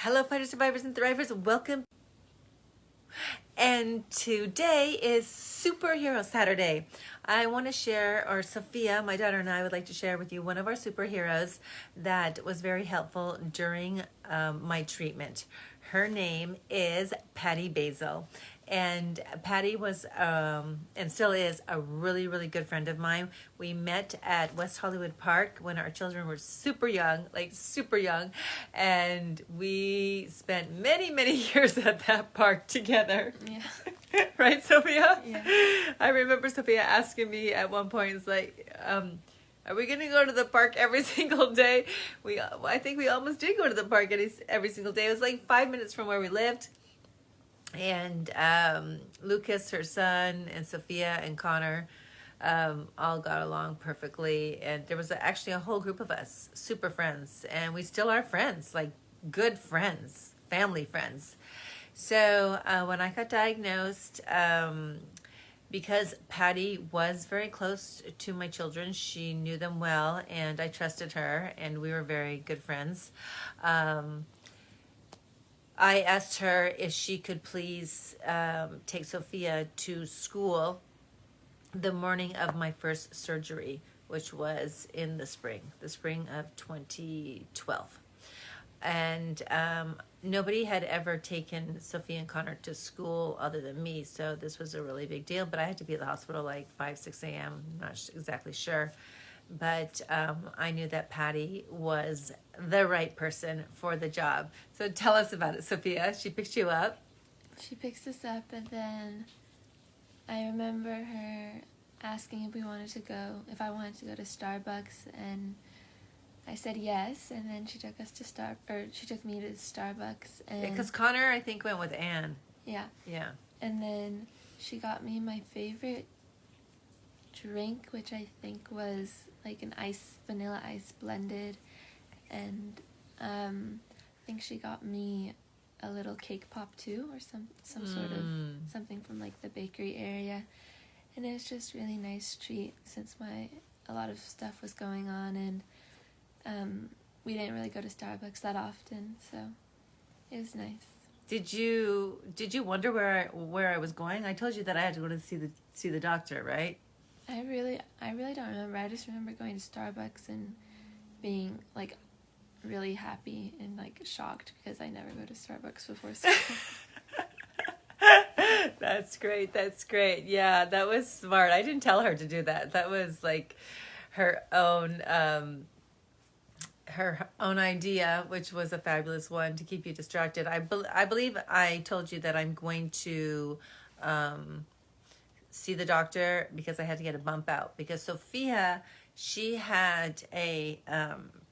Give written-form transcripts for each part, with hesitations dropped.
Hello, fighter survivors and thrivers. Welcome. And today is Superhero Saturday. I want to share, or Sophia, my daughter, and I would like to share with you one of our superheroes that was very helpful during my treatment. Her name is Patty Basil. And Patty was, and still is, a really, really good friend of mine. We met at West Hollywood Park when our children were super young, and we spent many, many years at that park together. Yeah. Right, Sophia? Yeah. I remember Sophia asking me at one point, it's like, are we going to go to the park every single day? I think we almost did go to the park every single day. It was like 5 minutes from where we lived. And Lucas, her son, and Sophia and Connor all got along perfectly. And there was actually a whole group of us, super friends. And we still are friends, like good friends, family friends. So when I got diagnosed, because Patty was very close to my children, she knew them well, and I trusted her, and we were very good friends. I asked her if she could please take Sophia to school the morning of my first surgery, which was in the spring of 2012. And nobody had ever taken Sophia and Connor to school other than me, so this was a really big deal. But I had to be at the hospital like 5, 6 a.m., not exactly sure. But I knew that Patty was the right person for the job. So tell us about it, Sophia. She picked you up. She picks us up, and then I remember her asking if I wanted to go to Starbucks, and I said yes, and then she took me to Starbucks, and Because Connor, I think, went with Anne. Yeah. And then she got me my favorite drink, which I think was like an vanilla ice blended, and I think she got me a little cake pop too, or some sort of something from like the bakery area, and it was just really nice treat since a lot of stuff was going on, and we didn't really go to Starbucks that often, so it was nice. Did you wonder where I was going? I told you that I had to go to see the doctor, right? I really don't remember. I just remember going to Starbucks and being like really happy and like shocked because I never go to Starbucks before school. That's great. Yeah, that was smart. I didn't tell her to do that. That was like her own idea, which was a fabulous one to keep you distracted. I believe I told you that I'm going to see the doctor because I had to get a bump out, because Sophia, she had a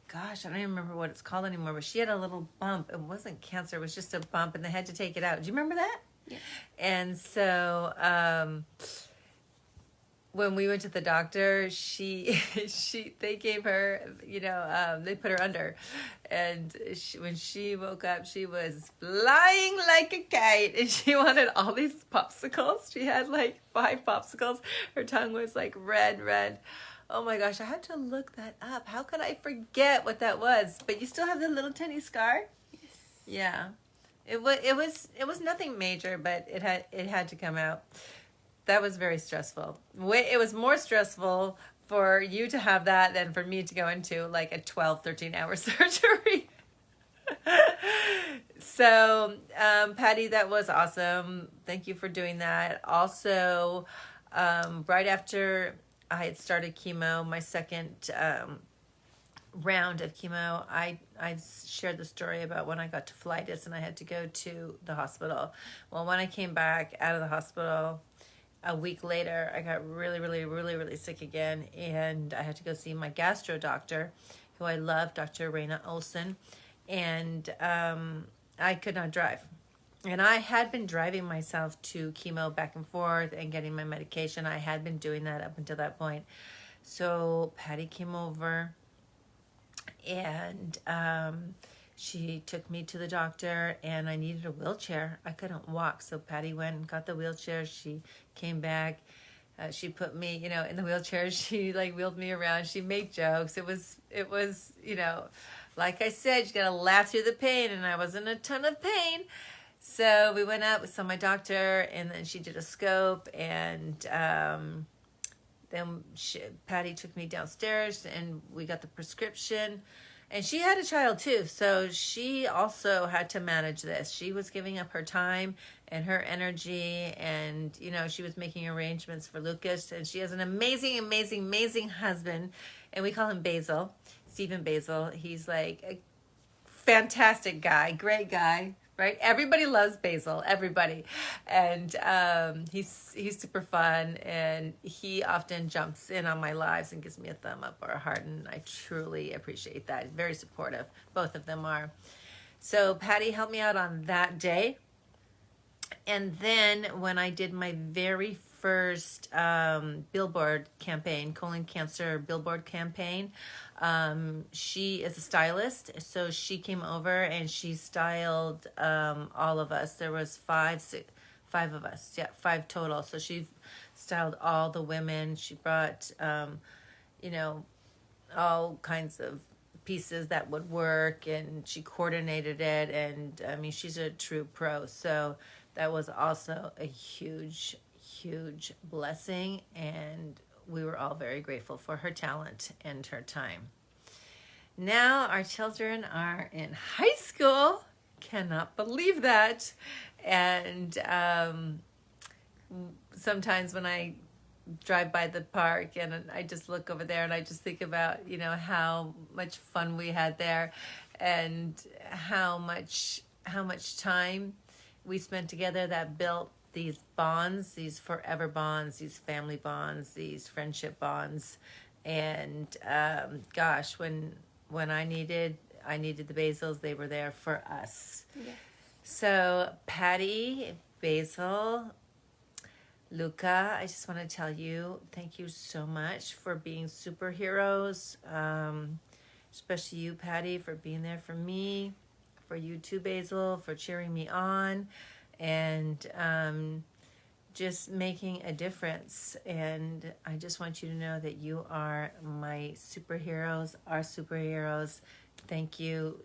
gosh, I don't even remember what it's called anymore, but she had a little bump. It wasn't cancer, it was just a bump, and they had to take it out. Do you remember that? Yeah. And so when we went to the doctor, they gave her, they put her under, and when she woke up, she was flying like a kite, and she wanted all these popsicles. She had like 5 popsicles. Her tongue was like red. Oh my gosh, I had to look that up. How could I forget what that was? But you still have the little tiny scar? Yes. Yeah. It was nothing major, but it had to come out. That was very stressful. It was more stressful for you to have that than for me to go into like a 12, 13-hour surgery. So, Patty, that was awesome. Thank you for doing that. Also, right after I had started chemo, my second round of chemo, I shared the story about when I got tonsillitis and I had to go to the hospital. Well, when I came back out of the hospital, a week later, I got really, really, really, really sick again, and I had to go see my gastro doctor, who I love, Dr. Raina Olson, and I could not drive. And I had been driving myself to chemo back and forth and getting my medication. I had been doing that up until that point. So Patty came over, and she took me to the doctor, and I needed a wheelchair. I couldn't walk, so Patty went and got the wheelchair. She came back. She put me, in the wheelchair. She like wheeled me around. She made jokes. It was, like I said, you gotta laugh through the pain, and I was in a ton of pain. So we went up, we saw my doctor, and then she did a scope, and then Patty took me downstairs, and we got the prescription. And she had a child too, so she also had to manage this. She was giving up her time and her energy, and she was making arrangements for Lucas. And she has an amazing, amazing, amazing husband, and we call him Basil, Stephen Basil. He's like a fantastic guy, great guy, right? Everybody loves Basil, everybody, and he's super fun, and he often jumps in on my lives and gives me a thumb up or a heart, and I truly appreciate that. Very supportive, both of them are. So Patty helped me out on that day, and then when I did my very first billboard campaign, colon cancer billboard campaign, she is a stylist, so she came over and she styled all of us. There was five of us, yeah, 5 total. So she styled all the women. She brought all kinds of pieces that would work, and she coordinated it, and I mean, she's a true pro. So that was also a huge blessing, and we were all very grateful for her talent and her time. Now our children are in high school. Cannot believe that. And sometimes when I drive by the park and I just look over there and I just think about, how much fun we had there, and how much time we spent together that built these bonds, these forever bonds, these family bonds, these friendship bonds. And gosh, when I needed the Basils, they were there for us. Yes. So Patty, Basil, Luca, I just want to tell you, thank you so much for being superheroes, especially you, Patty, for being there for me, for you too, Basil, for cheering me on, and just making a difference. And I just want you to know that you are my superheroes, our superheroes. Thank you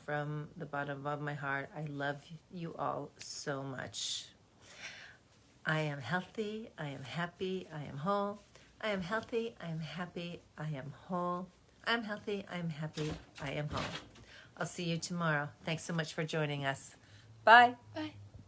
from the bottom of my heart. I love you all so much. I am healthy, I am happy, I am whole. I am healthy, I am happy, I am whole. I'm healthy, I'm happy, I am whole. I'll see you tomorrow. Thanks so much for joining us. Bye. Bye.